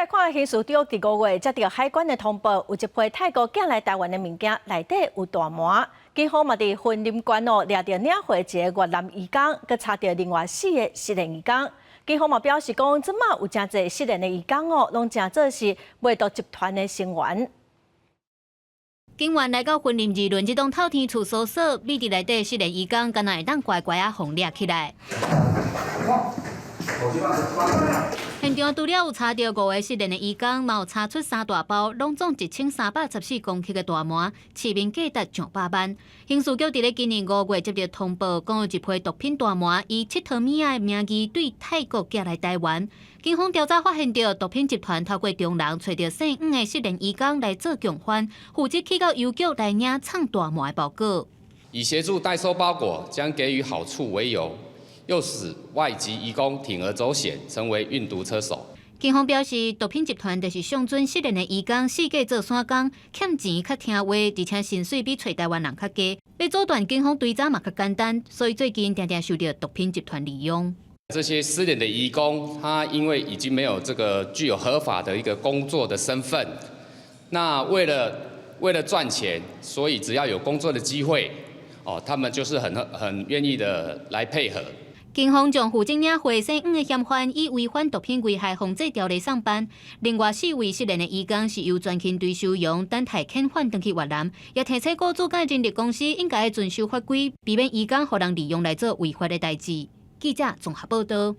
贷款刑事长第5月接到海关的通报，有一批泰国寄来台湾的物件，内底有大麻。警方嘛伫婚林关哦，抓到领回一个越南移工，佮查到另外4个失联移工。警方嘛表示讲，即马有真侪失联的移工哦，拢正做是卖毒集团的成员。警员来到婚林2轮这栋透天厝搜索，秘伫内底失联移工，敢若会当乖乖啊，互掠起来。现场除了有查到5个失联的移工，嘛有查出3大包，拢总1314公克的大麻，市面价值上百万。刑事局伫咧今年5月接到通报，讲有一批毒品大麻以7套米亚的名义对泰国寄来台湾。警方调查发现到毒品集团透过中人找到姓5的失联移工来做共犯，负责去到邮局来领藏大麻的包裹，以协助代收包裹将给予好处为由。诱使外籍移工铤而走险，成为运毒车手。警方表示，毒品集团就是上准失联的移工4个做散工，欠钱较听话，而且薪水比找台湾人较低。要阻断警方追查嘛较简单，所以最近常常受到毒品集团利用。这些失联的移工，他因为已经没有这个具有合法的一个工作的身份，那为了赚钱，所以只要有工作的机会，他们就是很愿意的来配合。警方将负责领回姓5的嫌犯以违反毒品危害防治条例上班，另外4位失联的移工是由专勤队收容，等待遣返回去越南。也提醒雇主甲人力公司应该遵守法规，避免移工互人利用来做违法的代志。记者综合报道。